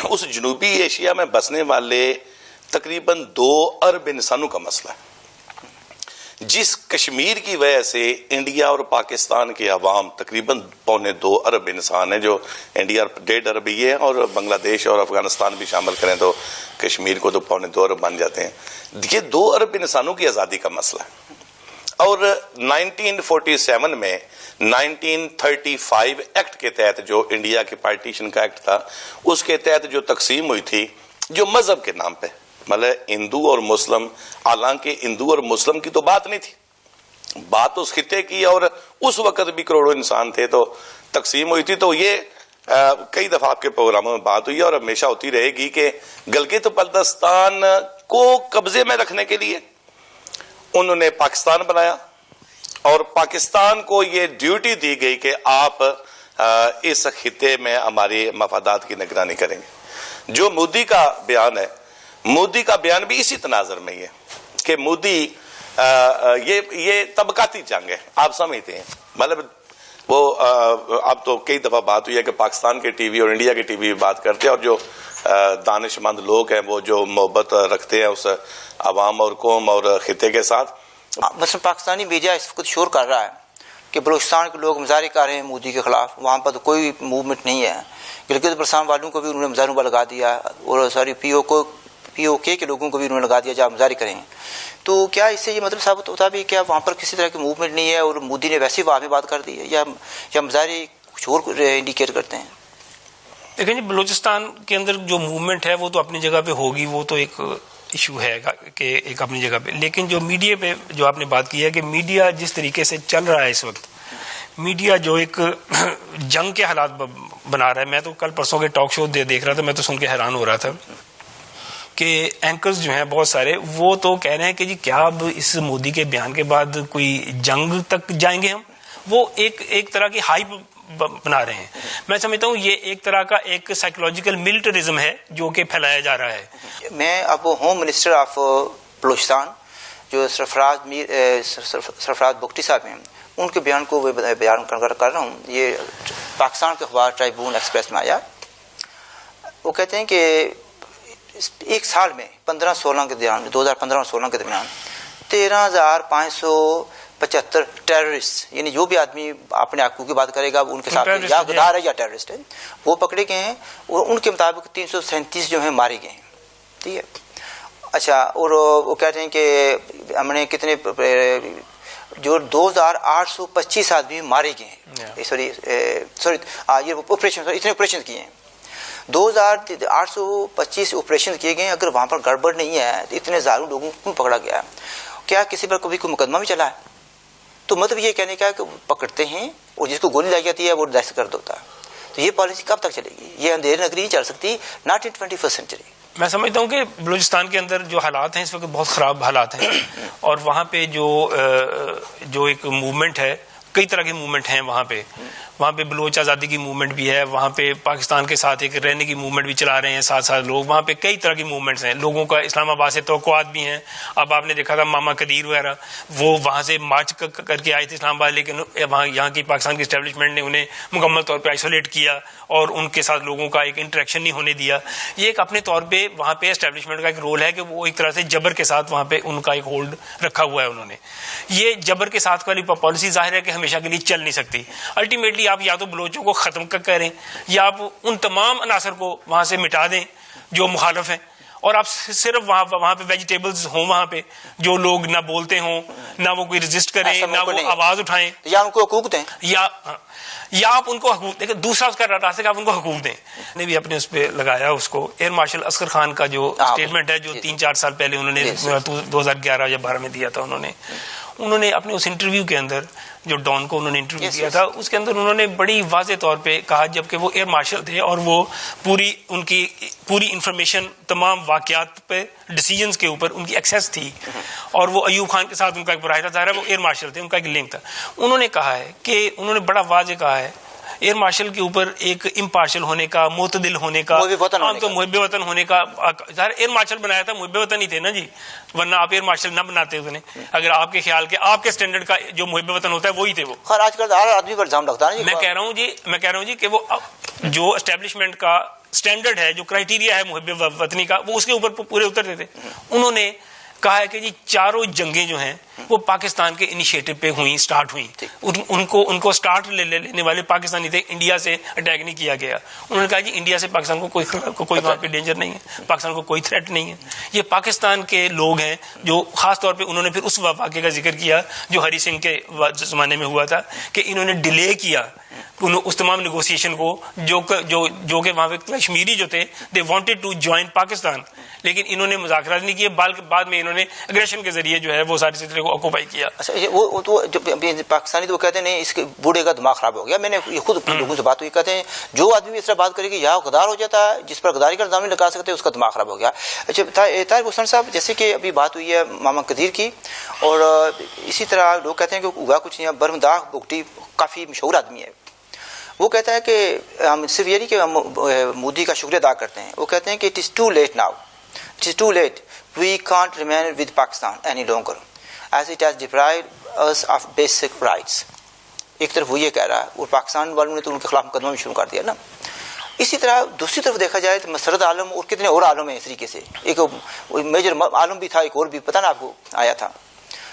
اس جنوبی ایشیا میں بسنے والے تقریباً 2 ارب انسانوں کا مسئلہ ہے، جس کشمیر کی وجہ سے انڈیا اور پاکستان کے عوام تقریباً 2.25 ارب انسان ہیں، جو انڈیا 1.5 ارب ہی ہے، اور بنگلہ دیش اور افغانستان بھی شامل کریں تو کشمیر کو تو 2.25 ارب بن جاتے ہیں۔ یہ 2 ارب انسانوں کی آزادی کا مسئلہ ہے۔ اور 1947 میں 1935 ایکٹ کے تحت، جو انڈیا کے پارٹیشن کا ایکٹ تھا، اس کے تحت جو تقسیم ہوئی تھی، جو مذہب کے نام پہ، مطلب ہندو اور مسلم، حالانکہ ہندو اور مسلم کی تو بات نہیں تھی، بات اس خطے کی، اور اس وقت بھی کروڑوں انسان تھے تو تقسیم ہوئی تھی۔ تو یہ کئی دفعہ آپ کے پروگراموں میں بات ہوئی ہے اور ہمیشہ ہوتی رہے گی کہ گلگت بلتستان کو قبضے میں رکھنے کے لیے انہوں نے پاکستان بنایا، اور پاکستان کو یہ ڈیوٹی دی گئی کہ آپ اس خطے میں ہمارے مفادات کی نگرانی کریں گے۔ جو مودی کا بیان ہے، مودی کا بیان بھی اسی تناظر میں ہی ہے کہ مودی یہ طبقاتی جنگ ہے، آپ سمجھتے ہیں، مطلب وہ اب تو کئی دفعہ بات ہوئی ہے کہ پاکستان کے ٹی وی اور انڈیا کے ٹی وی بات کرتے ہیں، اور جو دانش مند لوگ ہیں وہ جو محبت رکھتے ہیں اس عوام اور قوم اور خطے کے ساتھ۔ مثلا پاکستانی میڈیا اس وقت شور کر رہا ہے کہ بلوچستان کے لوگ مظاہرے کر رہے ہیں مودی کے خلاف، وہاں پر تو کوئی موومنٹ نہیں ہے، گلگت بلتستان والوں کو بھی انہوں نے مظاہروں پر لگا دیا، اور ساری پی او کے لوگوں کو بھی انہوں نے لگا دیا جب مظاہرے کریں۔ تو کیا اس سے یہ مطلب ثابت ہوتا بھی کہ وہاں پر کسی طرح کی موومنٹ نہیں ہے اور مودی نے ویسے ہی وہاں میں بات کر دی ہے، یا مظاہرے کچھ اور انڈیکیٹ کرتے ہیں؟ دیکھیں جی، بلوچستان کے اندر جو موومنٹ ہے وہ تو اپنی جگہ پہ ہوگی، وہ تو ایک ایشو ہے کہ ایک اپنی جگہ پہ، لیکن جو میڈیا پہ جو آپ نے بات کی ہے کہ میڈیا جس طریقے سے چل رہا ہے اس وقت، میڈیا جو ایک جنگ کے حالات بنا رہا ہے۔ میں تو کل پرسوں کے ٹاک شو دیکھ رہا تھا، میں تو سن کے حیران ہو رہا تھا کہ اینکرز جو ہیں بہت سارے، وہ تو کہہ رہے ہیں کہ جی کیا اب اس مودی کے بیان کے بعد کوئی جنگ تک جائیں گے ہم؟ وہ ایک طرح کی ہائپ بنا رہے ہیں۔ میں سمجھتا ہوں یہ ایک طرح کا ایک سائیکولوجیکل ملٹرزم ہے جو کہ پھیلایا جا رہا ہے۔ میں اب ہوم منسٹر آف بلوچستان جو سرفراز بگٹی صاحب ہیں، ان کے بیان کو بیان کر رہا ہوں۔ یہ پاکستان کے اخبار ٹرائبون ایکسپریس میں آیا، وہ کہتے ہیں کہ ایک سال میں 15-16 کے درمیان، 2015 اور 16 کے درمیان 13,575 ٹیررسٹ، یعنی جو بھی آدمی اپنے حقوق کی بات کرے گا ان کے ساتھ یا غدار ہے یا ٹیررسٹ ہے، وہ پکڑے گئے ہیں، اور ان کے مطابق 337 جو ہیں مارے گئے ہیں۔ ٹھیک ہے، اچھا، اور وہ کہتے ہیں کہ ہم نے کتنے جو 2,825 آدمی مارے گئے ہیں، سوری یہ آپریشن، اتنے آپریشن کیے ہیں، 2,825 آپریشن کیے گئے ہیں۔ اگر وہاں پر گڑبڑ نہیں ہے تو اتنے ہزاروں لوگوں کو پکڑا گیا ہے؟ کیا کسی پر کبھی کوئی مقدمہ بھی چلا ہے؟ تو مطلب یہ کہنے کا ہے کہ پکڑتے ہیں اور جس کو گولی لگ جاتی ہے وہ دہشت گرد ہوتا ہے۔ تو یہ پالیسی کب تک چلے گی؟ یہ اندھیر نگری نہیں چل سکتی، ناٹ ان 21st سینچری۔ میں سمجھتا ہوں کہ بلوچستان کے اندر جو حالات ہیں اس وقت بہت خراب حالات ہیں، اور وہاں پہ جو ایک موومنٹ ہے، کئی طرح کی موومنٹ ہیں وہاں پہ بلوچ آزادی کی موومنٹ بھی ہے، وہاں پہ پاکستان کے ساتھ ایک رہنے کی موومنٹ بھی چلا رہے ہیں ساتھ لوگ، وہاں پہ کئی طرح کی موومنٹس ہیں، لوگوں کا اسلام آباد سے توقعات بھی ہیں۔ اب آپ نے دیکھا تھا ماما قدیر وغیرہ، وہ وہاں سے مارچ کر کے آئے تھے اسلام آباد، لیکن وہاں یہاں کی پاکستان کی اسٹیبلشمنٹ نے انہیں مکمل طور پہ آئسولیٹ کیا اور ان کے ساتھ لوگوں کا ایک انٹریکشن نہیں ہونے دیا۔ یہ ایک اپنے طور پہ وہاں پہ اسٹیبلشمنٹ کا ایک رول ہے کہ وہ ایک طرح سے جبر کے ساتھ وہاں پہ ان کا ایک ہولڈ رکھا ہوا ہے انہوں نے۔ یہ جبر کے ساتھ والی پالیسی ظاہر ہے کہ ہمیشہ کے لیے چل نہیں سکتی۔ الٹیمیٹلی آپ یا تو بلوچوں کو ختم کریں یا آپ ان تمام عناصر کو وہاں سے مٹا دیں جو مخالف ہیں، اور آپ صرف وہاں پہ ویجیٹیبلز ہوں، وہاں پہ جو لوگ نہ بولتے ہوں، نہ وہ کوئی ریزسٹ کریں، نہ وہ آواز اٹھائیں، یا ان کو حقوق دیں، یا آپ ان کو حقوق دیکھیں۔ دوسرا اس کا راستہ کہ آپ ان کو حقوق دیں۔ نے بھی اپنے اس پہ لگایا اس کو، ایئر مارشل اصغر خان کا جو اسٹیٹمنٹ ہے جو 3-4 سال پہلے انہوں نے 2011 یا 12 میں دیا تھا، انہوں نے اپنے اس انٹرویو کے اندر جو ڈان کو انہوں نے انٹرویو کیا تھا، اس کے اندر انہوں نے بڑی واضح طور پہ کہا، جبکہ وہ ایئر مارشل تھے اور وہ ان کی پوری انفارمیشن تمام واقعات پہ ڈیسیجنز کے اوپر ان کی ایکسیس تھی، اور وہ ایوب خان کے ساتھ ان کا ایک براہ راست ظاہر ہے وہ ایئر مارشل تھے، ان کا ایک لنک تھا۔ انہوں نے کہا ہے کہ انہوں نے بڑا واضح کہا ہے ایئر مارشل کے اوپر ایک امپارشل ہونے کا، معتدل ہونے کا، محب وطن ہونے کا، ایئر مارشل بنایا تھا محب وطن ہی تھے نا جی، ورنہ آپ ایئر مارشل نہ بناتے انہیں اگر آپ کے خیال کے آپ کے سٹینڈرڈ کا جو محب وطن ہوتا ہے وہی تھے وہ. خیر آج کل ہر آدمی پر الزام لگتا ہے. میں کہہ رہا ہوں جی کہ وہ جو اسٹیبلشمنٹ کا سٹینڈرڈ ہے، جو کرائٹیریا ہے محب وطنی کا، وہ اس کے اوپر پورے اترتے تھے. انہوں نے کہا ہے کہ جی چاروں جنگیں جو ہیں وہ پاکستان کے انیشیٹو پہ ہوئیں، سٹارٹ ہوئیں. ان کو سٹارٹ لینے والے پاکستانی تھے، انڈیا سے اٹیک نہیں کیا گیا. انہوں نے کہا جی انڈیا سے پاکستان کو کوئی وہاں پہ ڈینجر نہیں ہے، پاکستان کو کوئی تھریٹ نہیں ہے. یہ پاکستان کے لوگ ہیں جو خاص طور پہ انہوں نے پھر اس واقعے کا ذکر کیا جو ہری سنگھ کے زمانے میں ہوا تھا کہ انہوں نے ڈیلے کیا اس تمام نیگوسیشن کو، جو کہ وہاں پہ کشمیری جو تھے they wanted to join Pakistan, لیکن انہوں نے مذاکرات نہیں کیے، بلکہ بعد میں انہوں نے اگریشن کے ذریعے جو ہے وہ سارے سلسلے کو آکوپائی کیا. اچھا وہ تو پاکستانی تو وہ کہتے ہیں نہیں اس کے بوڑھے کا دماغ خراب ہو گیا. میں نے یہ خود لوگوں سے بات ہوئی، کہتے ہیں جو آدمی اس طرح بات کرے گی یا غدار ہو جاتا ہے، جس پر غداری کا الزام نہیں لگا سکتے اس کا دماغ خراب ہو گیا. اچھا طاہر حسین صاحب، جیسے کہ ابھی بات ہوئی ہے ماما قدیر کی، اور اسی طرح لوگ کہتے ہیں کہ ہوا کچھ نہیں. برمداغ بگٹی کافی مشہور آدمی ہے، وہ کہتا ہے کہ ہم صرف یہ نہیں کہ مودی کا شکریہ ادا کرتے ہیں، وہ کہتے ہیں کہ it is too late now, it is too late, we can't remain with Pakistan any longer as it has deprived us of basic rights. ایک طرف وہ یہ کہہ رہا ہے اور پاکستان والوں نے تو ان کے خلاف مقدمہ بھی شروع کر دیا نا. اسی طرح دوسری طرف دیکھا جائے تو مسرت عالم اور کتنے اور عالم ہیں اس طریقے سے. ایک میجر عالم بھی تھا، ایک اور بھی پتہ نا آپ کو آیا تھا،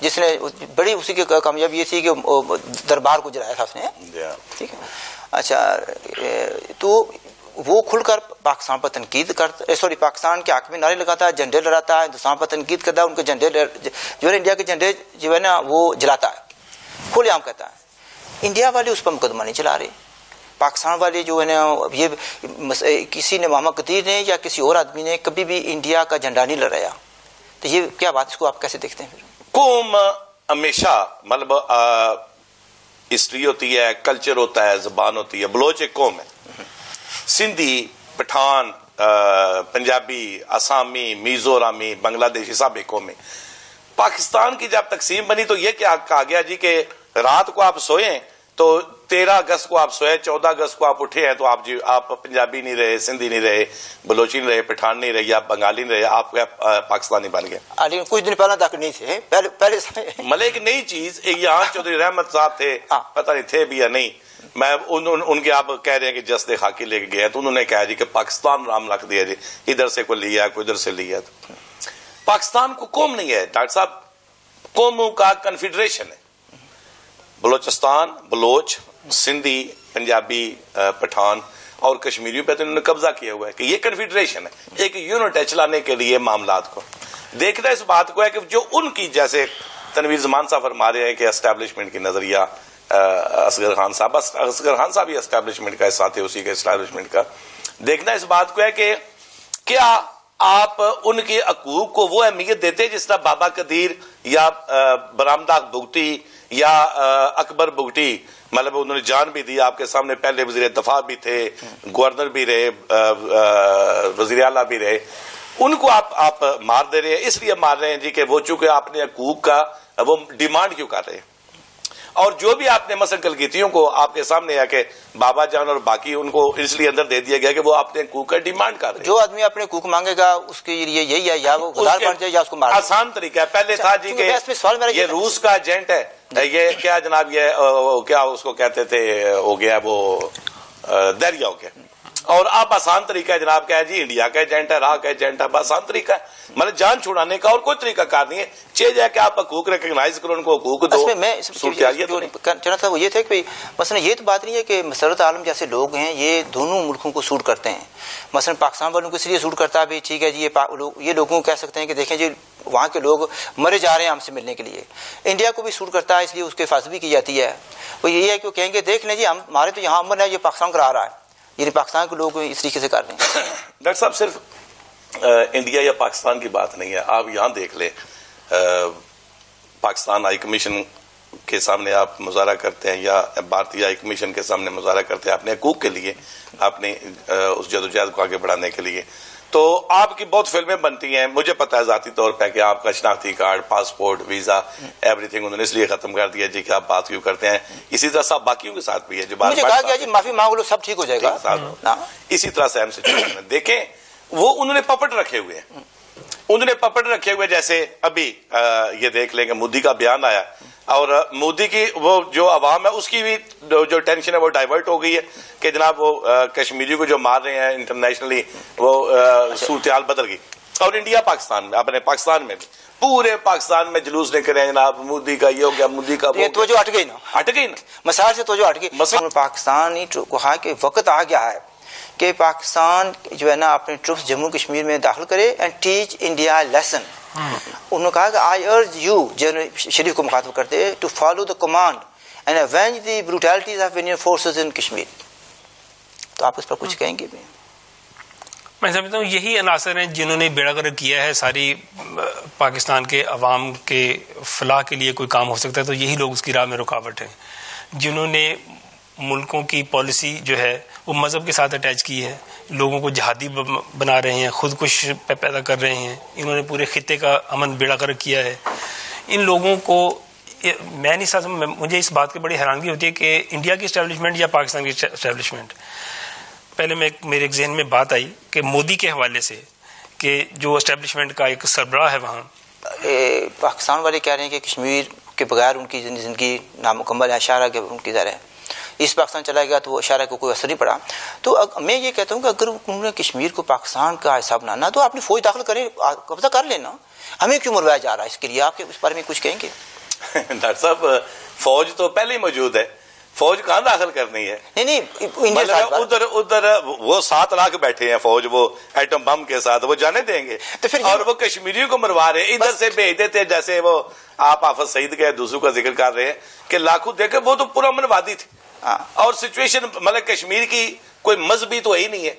جس نے بڑی اسی کی کامیابی یہ تھی کہ دربار کو جلایا تھا اس نے. ٹھیک ہے. اچھا تو وہ کھل کر پاکستان پر تنقید کرتا، پاکستان کے حق میں نعرے لگاتا ہے، جھنڈے لہراتا ہے، ہندوستان پر تنقید کرتا ہے، ان کے جھنڈے جو ہے انڈیا کے جھنڈے جو ہے نا وہ جلاتا ہے، کھلے عام کہتا ہے. انڈیا والے اس پر مقدمہ نہیں چلا رہے. پاکستان والے جو ہے نا یہ کسی نے محمد قدیر نے یا کسی اور آدمی نے کبھی بھی انڈیا کا جھنڈا نہیں لہرایا. تو یہ کیا بات، اس کو آپ کیسے دیکھتے ہیں؟ پھر قوم ہمیشہ مطلب ہسٹری ہوتی ہے، کلچر ہوتا ہے، زبان ہوتی ہے. بلوچ ایک قوم ہے، سندھی، پٹھان، پنجابی، آسامی، میزورامی، بنگلہ دیشی سب ایک قوم ہے. پاکستان کی جب تقسیم بنی تو یہ کیا کہا گیا جی کہ رات کو آپ سوئیں تو 13 اگست کو آپ سوئے، 14 اگست کو آپ اٹھے ہیں تو آپ پنجابی نہیں رہے، سندھی نہیں رہے، بلوچی نہیں رہے، پٹھان نہیں رہے یا بنگالی نہیں رہے، آپ پاکستانی بن گئے. لیکن کچھ دن پہلے تک نہیں تھے، پہلے مطلب ایک نئی چیز. ایک یہاں چودھری رحمت صاحب تھے، پتہ نہیں تھے بھی یا نہیں، میں ان کے آپ کہہ رہے ہیں کہ جسد خاکی لے کے گئے تو انہوں نے کہا جی کہ پاکستان نام رکھ دیا جی، ادھر سے کوئی لیا کوئی ادھر سے لیا. پاکستان کو قوم نہیں ہے ڈاکٹر صاحب، قوموں کا کنفیڈریشن ہے. بلوچستان، بلوچ، سندھی، پنجابی، پٹھان اور کشمیریوں پہ تو انہوں نے قبضہ کیا ہوا ہے کہ یہ کنفیڈریشن ہے. ایک یونٹ ہے چلانے کے لیے معاملات کو. دیکھنا اس بات کو ہے کہ جو ان کی جیسے تنویر زمان صاحب فرما رہے ہیں کہ اسٹیبلشمنٹ کی نظریہ، اصغر خان صاحب ہی اسٹیبلشمنٹ کا حصہ تھے، اسی کے اسٹیبلشمنٹ کا. دیکھنا اس بات کو ہے کہ کیا آپ ان کے حقوق کو وہ اہمیت دیتے جس طرح بابا قدیر یا برامداغ بگٹی یا اکبر بگٹی، مطلب انہوں نے جان بھی دی، آپ کے سامنے پہلے وزیر دفاع بھی تھے، گورنر بھی رہے، وزیر اعلیٰ بھی رہے. ان کو آپ مار دے رہے ہیں. اس لیے مار رہے ہیں جی کہ وہ چونکہ آپ نے حقوق کا وہ ڈیمانڈ کیوں کر رہے ہیں. اور جو بھی آپ نے مثلا کلگیتیوں کو آپ کے سامنے ہے کہ بابا جان اور باقی ان کو اس لیے اندر دے دیا گیا کہ وہ اپنے حقوق کا ڈیمانڈ کر رہے ہیں. جو آدمی اپنے حقوق مانگے گا اس کے لیے یہی ہے یا وہ غدار بن جائے یا اس کو مار. آسان طریقہ ہے. پہلے تھا جی کہ یہ روس کا ایجنٹ ہے، یہ کیا جناب، یہ کیا اس کو کہتے تھے، ہو گیا وہ دریا ہو گیا. اور اب آسان طریقہ ہے جناب، کیا ہے جی انڈیا کا ایجنٹ ہے، راہ کا ایجنٹ ہے. آسان طریقہ ہے، مطلب جان چھڑانے کا اور کوئی طریقہ کار نہیں ہے. چیز ہے کہ آپ حقوق ریکگنائز کرو، ان کو حقوق دو. میں چاہنا تھا وہ یہ تھا کہ مثلا یہ تو بات نہیں ہے کہ مسرت عالم جیسے لوگ ہیں یہ دونوں ملکوں کو سوٹ کرتے ہیں. مثلا پاکستان والوں کو اس لیے سوٹ کرتا ہے بھی ٹھیک ہے جی یہ لوگوں کو کہہ سکتے ہیں کہ دیکھیں جی وہاں کے لوگ مرے جا رہے ہیں ہم سے ملنے کے لیے. انڈیا کو بھی سوٹ کرتا ہے اس لیے اس کے حفاظت بھی کی جاتی ہے. وہ یہی ہے کہ وہ کہیں گے دیکھ لیں جی ہمارے تو یہاں امن ہے، یہ پاکستان کرا رہا ہے، یعنی پاکستان کے لوگ اس طریقے سے کر رہے ہیں. ڈاکٹر صاحب صرف انڈیا یا پاکستان کی بات نہیں ہے. آپ یہاں دیکھ لیں، پاکستان ہائی کمیشن کے سامنے آپ مظاہرہ کرتے ہیں یا بھارتی ہائی کمیشن کے سامنے مظاہرہ کرتے ہیں اپنے حقوق کے لیے، اپنے اس جدوجہد کو آگے بڑھانے کے لیے. تو آپ کی بہت فلمیں بنتی ہیں، مجھے پتا ہے ذاتی طور پہ کہ آپ کا شناختی card, passport, visa, every thing انہوں نے اس لیے ختم کر دیا جی کہ آپ بات کیوں کرتے ہیں. اسی طرح سب باقیوں کے ساتھ بھی ہے جو مجھے کہا گیا جی معافی مانگ لو سب ٹھیک ہو جائے گا. اسی طرح سے ہم سچویشن ہے. دیکھیں وہ انہوں نے پپٹ رکھے ہوئے ہیں، انہوں نے پپٹ رکھے ہوئے. جیسے ابھی یہ دیکھ لیں کہ مودی کا بیان آیا اور مودی کی وہ جو عوام ہے اس کی بھی جو ٹینشن ہے وہ ڈائیورٹ ہو گئی ہے کہ جناب وہ کشمیری کو جو مار رہے ہیں انٹرنیشنلی، وہ صورتحال بدل گئی. اور انڈیا پاکستان میں، اپنے پاکستان میں بھی پورے پاکستان میں جلوس نکلے ہیں جناب مودی کا یہ ہو گیا، مودی کا وہ توجہ ہٹ گئی نا، ہٹ گئی نا، مسائل سے توجہ ہٹ گئی. پاکستانی کہا کہ وقت آ گیا ہے کہ پاکستان جو ہے نا اپنے ٹروپس جموں کشمیر میں داخل کرے اینڈ ٹیچ انڈیا لیسن. انہوں نے کہا کہ آئی ارج یو، جنرل شریف کو مخاطب کرتے، to follow the command and avenge the brutalities of Indian forces in Kashmir. تو آپ اس پر کچھ کہیں گے بھی؟ میں سمجھتا ہوں یہی عناصر ہیں جنہوں نے بیڑا گرک کیا ہے ساری پاکستان کے عوام کے فلاح کے لیے کوئی کام ہو سکتا ہے تو یہی لوگ اس کی راہ میں رکاوٹ ہیں، جنہوں نے ملکوں کی پالیسی جو ہے وہ مذہب کے ساتھ اٹیچ کی ہے، لوگوں کو جہادی بنا رہے ہیں، خود کش پیدا کر رہے ہیں. انہوں نے پورے خطے کا امن بیڑا گرک کیا ہے. ان لوگوں کو میں نہیں سمجھ، مجھے اس بات کی بڑی حیرانگی ہوتی ہے کہ انڈیا کی اسٹیبلشمنٹ یا پاکستان کی اسٹیبلشمنٹ، پہلے میرے ایک ذہن میں بات آئی کہ مودی کے حوالے سے کہ جو اسٹیبلشمنٹ کا ایک سربراہ ہے وہاں، پاکستان والے کہہ رہے ہیں کہ کشمیر کے بغیر ان کی زندگی نامکمل ہے، اشارہ کہ ان کی ذرا ہے اس پاکستان چلا گیا تو وہ اشارہ کو کوئی اثر نہیں پڑا. تو میں یہ کہتا ہوں کہ اگر انہوں نے کشمیر کو پاکستان کا حصہ بنانا تو اپنی فوج داخل کریں، قبضہ کر لینا. ہمیں کیوں مروایا جا رہا ہے اس کے لیے؟ آپ کے اس بارے میں کچھ کہیں گے؟ ڈاکٹر صاحب فوج تو پہلے ہی موجود ہے، فوج کہاں داخل کرنی ہے؟ نہیں ادھر وہ 7 لاکھ بیٹھے ہیں فوج، وہ ایٹم بم کے ساتھ، وہ جانے دیں گے؟ اور وہ کشمیریوں کو مروا رہے ہیں، ادھر سے بھیج دیتے. جیسے وہ آپ حافظ سعید کے دوسروں کا ذکر کر رہے ہیں کہ لاکھوں دیکھے، وہ تو پورا امن وادی تھی. اور سچویشن مطلب کشمیر کی کوئی مذہبی تو ہے ہی نہیں ہے.